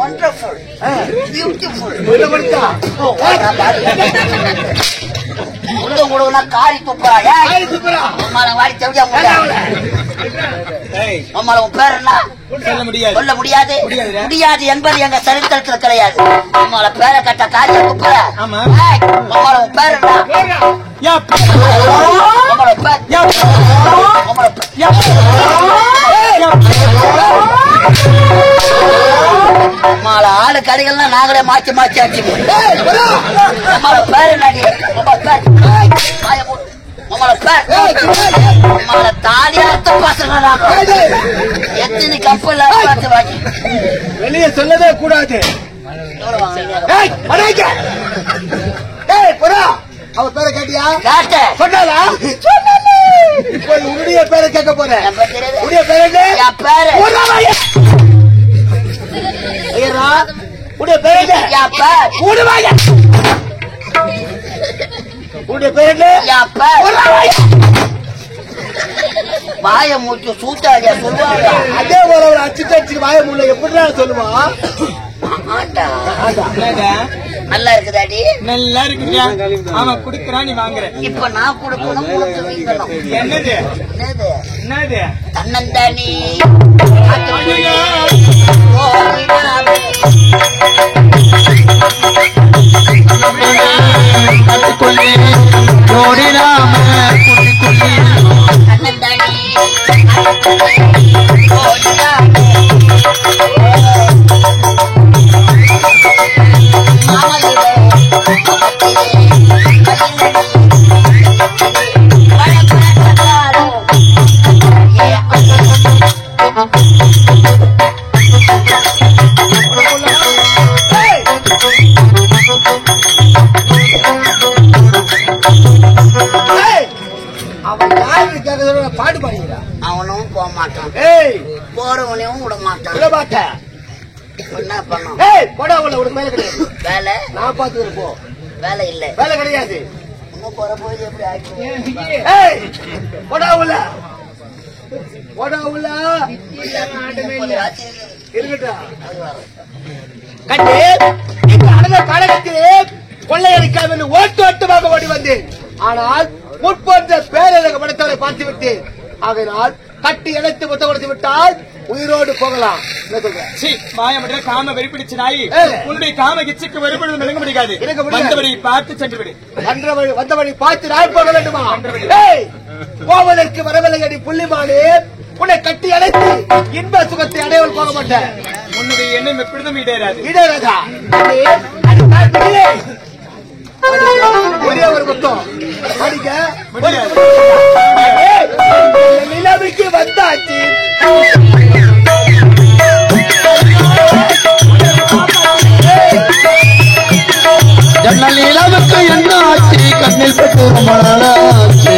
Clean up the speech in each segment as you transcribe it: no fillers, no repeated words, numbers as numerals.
wonderful, beautiful. உடவுனா காரி துப்புறா அம்மால வாடி செவிடியா அம்மால உன் பேர் என்ன சொல்ல முடியாது முடியாது என்பது எங்க சரித்திரத்துல கிடையாது. அம்மால பேரை கட்ட காரிய துப்புற அம்மால உன் பேர் என்ன அம்மால பேர் அம்மால ஆளு கறிகள்லாம் நாங்களே மாற்றி மாற்றி அடிச்சுக்கோம். அம்மால பேர் என்ன எத்தனை கப்பல் வெளியே சொல்லவே கூடாது. அவ பேரை கேட்டியா? சொன்னாலா? உன்னுடைய பேரை கேட்க போறேன். உன்னுடைய பேரு உடைய பேரு உடைய பேரு வாய மூச்சு சூட்டாடியா சொல்லுவாங்க. அதே போல ஒரு அச்சு வாய மூல எப்படிடா சொல்லுவான்? நல்லா இருக்குதாடி? நல்லா இருக்குறியா? ஆமா குடுக்குறான், நீ வாங்குற. இப்ப நான் கொடுக்கணும், என்னது என்னது தன்னந்தானி பாட்டு பாடுகிறா. அவனும் போக மாட்டான், போறவனையும் விட மாட்டான். விட மாட்டேன். என்ன பண்ணும்? வேலை கிடையாது. வேலை நான் பார்த்து போ. வேலை இல்ல, வேலை கிடையாது. போற போது எப்படி ஆயிடுச்சு? கொள்ளையடிக்காமல் ஓட்டு ஓட்டமாக ஓடி வந்தேன். ஆனால் முற்போன்ற பேரழக படைத்தவரை பார்த்து விட்டேன். ஆகையினால் கட்டி இணைத்து முத்த கொடுத்து விட்டால் உயிரோடு போகலாம். காம வெறிப்பிடிச்சு நாய் உன்னுடைய காம கிச்சுக்கு வெறுப்படுவது விளங்க முடியாது. வந்தவரை பார்த்து சென்று விடு. வந்தவரை பார்த்து நாய் போக வேண்டுமா? போவதற்கு வரவில்லை அடி புள்ளிமானே. உன்னை கட்டி அழைத்து இன்ப சுகத்தை அடையவள் போக மாட்டேன். உன்னுடைய எண்ணம் எப்படிதான் ஈடேறாது. ஈடேறாதா? ஒரே ஒரு மொத்தம் அடிக்க நிலைமைக்கு வந்தாச்சு. ஜன்னல் நிலவுக்கு என்ன ஆச்சு? கண்ணில் பட்டு ரொம்ப நாளாச்சு.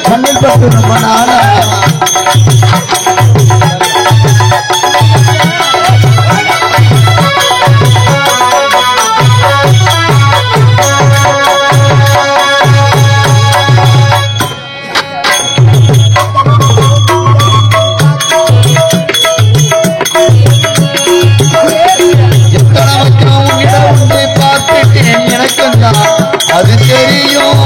கண்ணில் பட்டு ரொம்ப நாளா பார்த்துட்டேன். எனக்கு அது தெரியும்.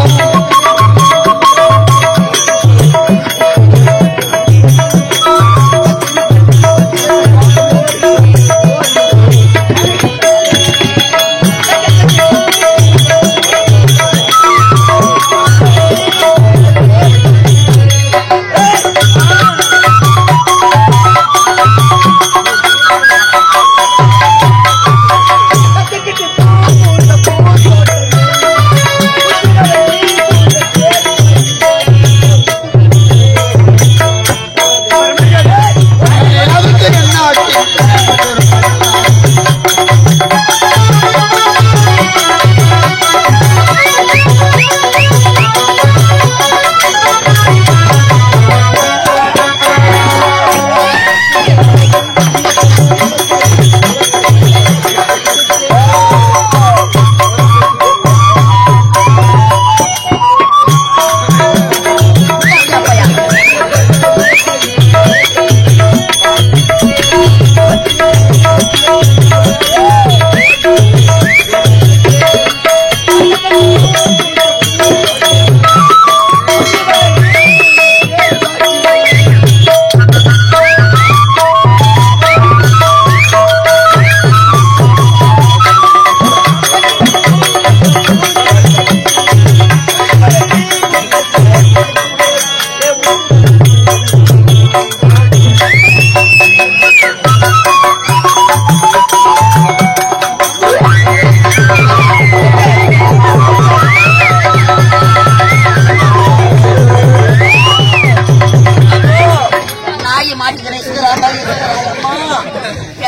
மாட்டிக்கிறேன்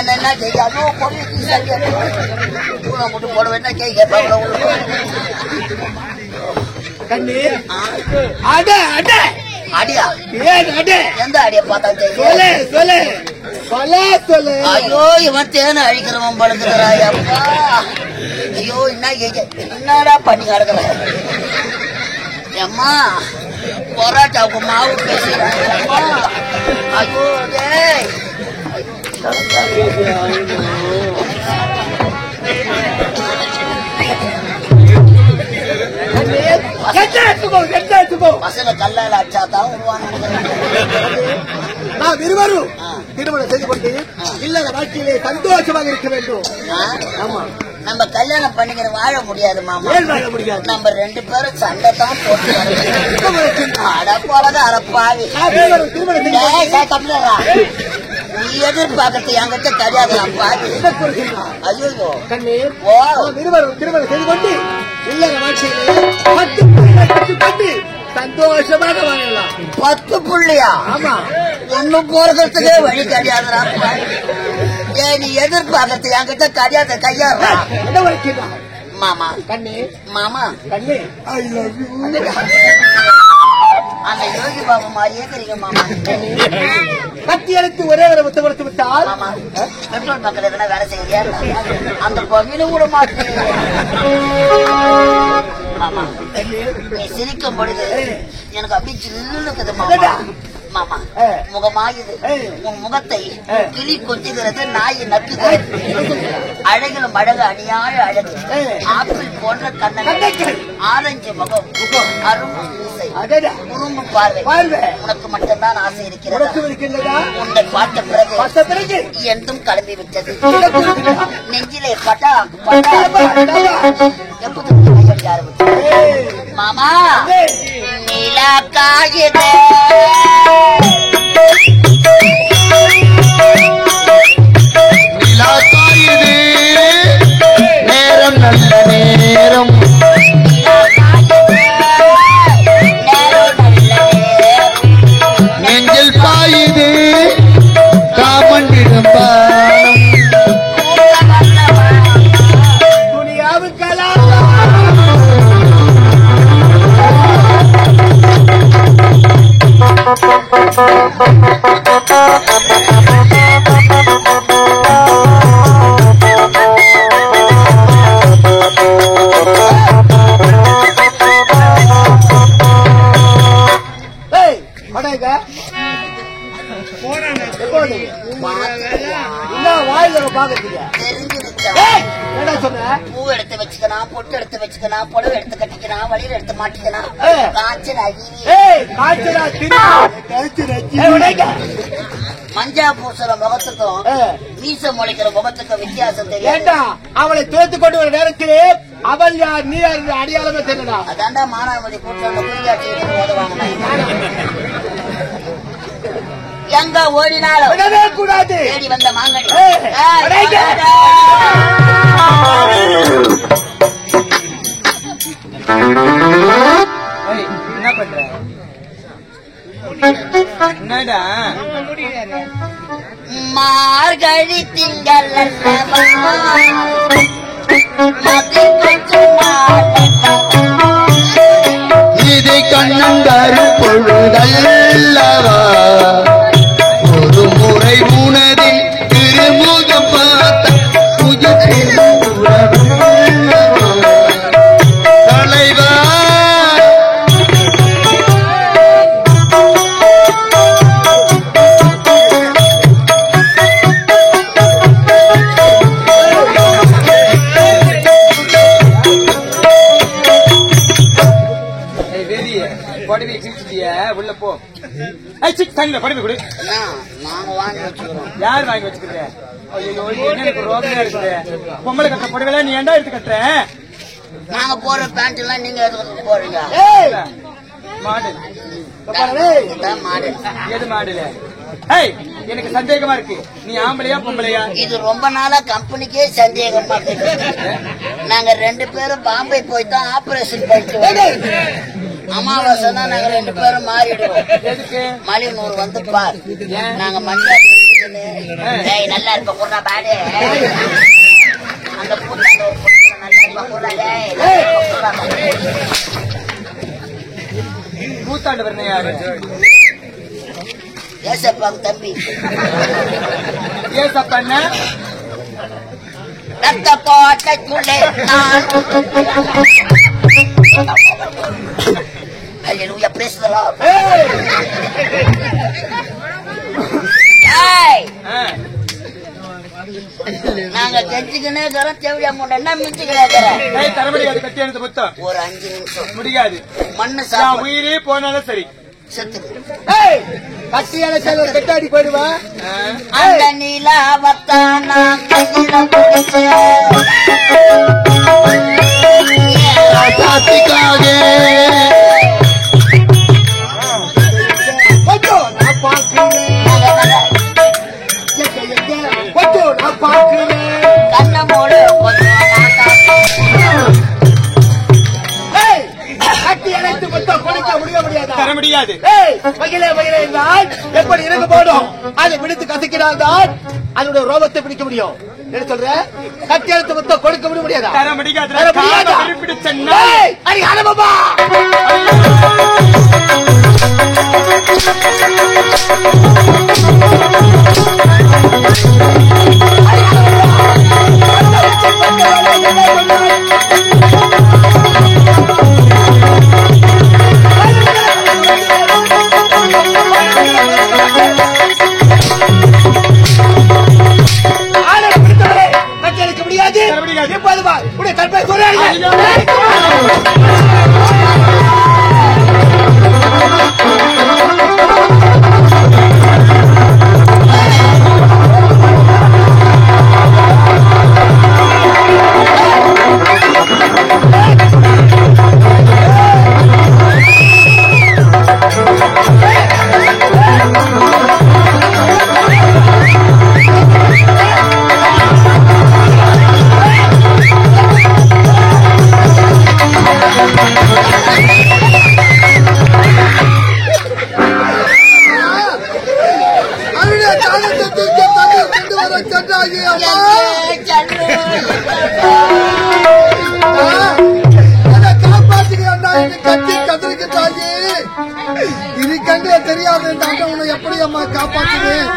என்ன செய்யாதோ மட்டும் போட வேண்டாம் கண்ணு அட அட அடியா எந்த அடியா பார்த்தா சொல்லு சொல்லு ஐயோ இவன் தேனை அழிக்கிறவன் படுக்கிறாயப்பா ஐயோ என்னடா பண்ணி கிடக்குற அம்மா பரோட்டாவுக்கு மாவு பேசுறாங்க ஐயோ பசங்க கல்லால அச்சாதான் நாம் இருவரும் திருமணம் செய்து கொண்டு இல்லற வாழ்க்கையிலே சந்தோஷமாக இருக்க வேண்டும். ஆமா, நம்ம கல்யாணம் பண்ணிக்கிற வாழ முடியாது மாமா. வாழ முடியாது. நம்ம 2 பேரும் சண்டை தான் போட்டு அடப்பாவது அறப்பாவி நீ எதிர்பார்க்கறது என்கிட்ட கிடையாது. ஐயோ கண்ணே, இருவரும் திருமணம் செய்து கொண்டு இல்லற வாழ்க்கையிலே சந்தோஷமாக வாழலாம். 10 புள்ளியா? ஆமா, ஒண்ணும் போறதுக்கே வழி கிடையாதுடா. நீ எதிர்பார்க்கறது என்கிட்ட கிடையாது. கையாடுறா மாமா. கண்ணே மாமா கண்ணே, ஐ லவ் யூ. அந்த யோகி பாபா மாதிரியே தெரியுங்க மாமா. கத்தி எடுத்து ஒரே ஒரு முத்த கொடுத்து விட்டால் மாமா பெட்ரோல் மக்கள் எதனா வேலை செய்ய அந்த பொம்மையில கூட மாட்டேன் மாமா. நீ சிரிக்கும் பொழுது எனக்கு அப்படி சில்லுக்குது மாமா. மாமா முகமாயுது உன் முகத்தை கிளி கொஞ்சுகிறது, நாய் நக்குகிறது. அழகிலும் அழகு அணியாய அழகு, ஆப்பிள் போன்ற கண்ணங்கள், ஆரஞ்சு முகம், அரும்பு மீசை, குறும்பு பார்வை. உனக்கு மட்டும்தான் ஆசை இருக்கிறது. உன்னை பார்த்த பிறகு என்றும் கிளம்பி விட்டது. நெஞ்சிலே பட்டா எப்போது மாமா நீலா காயுதே நேரம் நல்ல நேரம் நெஞ்சில் பாயுது காமண்டிடும் பானம் பூ எடுத்து வச்சுக்கலாம், பொட்டு எடுத்து வச்சுக்கலாம், புடவை எடுத்து கட்டிக்கலாம், வழியில எடுத்து மாட்டிக்கலாம். மஞ்சா பூசுற முகத்துக்கும் மீச முளைக்கிற முகத்துக்கும் வித்தியாசம் தெரியும். அவளை தோத்து கொண்டு வர நேரத்திலே அவள் யார் நீ அடையாளமே தெரியல. அதாண்டா மானாமதி கூட்டம் குறிஞ்சாட்சி ஓதுவாங்க. எங்க ஓடினாலும் கூடாது. தேடி வந்த மாங்கனி என்ன பண்ற? என்னடா மார்கழி திங்கள் இது கண்ணந்தாரு பொழுதல்லவா, ஒரு முறை உனதில் திருமுகம் பார்த்த தலைவா புடவை கிழிச்சிட்டிய உள்ள போ. தண்ணில புடவை கொடு. நாங்க வாங்கி வச்சுக்கிறோம். யார் வாங்கி வச்சுக்கிற? ஐயோ எனக்கு ரோகமா இருக்குது. பொம்பளை கட்டுற புடவை நீ ஏண்டா எடுத்து கட்டுற? நாங்க போற பேண்ட் எல்லாம் நீங்க எடுத்து போறீங்க. மாடல் மாடல் எது மாடல்? எனக்கு சந்தேகமா இருக்கு. நீ ஆம்பளையா பொம்பளையா? இது ரொம்ப நாளா கம்பெனிக்கே சந்தேகமா இருக்கு. நாங்க 2 பேரும் பாம்பே போய் தான் ஆபரேஷன் பண்ணிட்டு அமாவாசைன்னா நாங்க 2 பேரும் மாறிடுவோம். எதுக்கு? மலையனூர் வந்து பார், நாங்க மஞ்சள் நல்லா இருப்ப கூட பாடு அந்த பூத்தாண்ட ஒரு பொண்ணு நல்லா இருப்ப கூட கூத்தாண்டவர் யாரு? ஏசப்பாங்க தம்பி. ஏசப்பண்ண ரத்த கோட்டைக்குள்ளே நான் அல்லேலூயா பிரேஸ் தி லார்ட். நாங்க கெஞ்சிக்கினே இருக்கிறோம். தேவையா மூட்டை என்ன மிஞ்சிக்கிறேன். தரமடி அது கட்டி எடுத்து புத்தம் ஒரு 5 நிமிஷம் முடியாது. மண்ணு சாப்பிட உயிரே போனாலும் சரி செத்து கட்டியான செல்வ கட்டாடி போயிடுவா. அந்த நீலாவத்தானா கையில பிடிச்சு காத்திக்காக நான் பாக்குறேன் கண்ண மூடு கட்டி அணைத்து மொத்தம் கொடுக்க முடியாதா? தர முடியாது. மகிழ மகிழ என்றால் எப்படி இறங்க போடும் அதை பிடித்து கசக்கிறால் தான் அதனுடைய ரோபத்தை பிடிக்க முடியும். என்ன சொல்ற? கட்டி அணைத்து மொத்தம் கொடுக்க முடியாதா? தர முடியாது. இது கண்டே தெரியாது உன்னை எப்படி அம்மா காப்பாற்றுவேன்?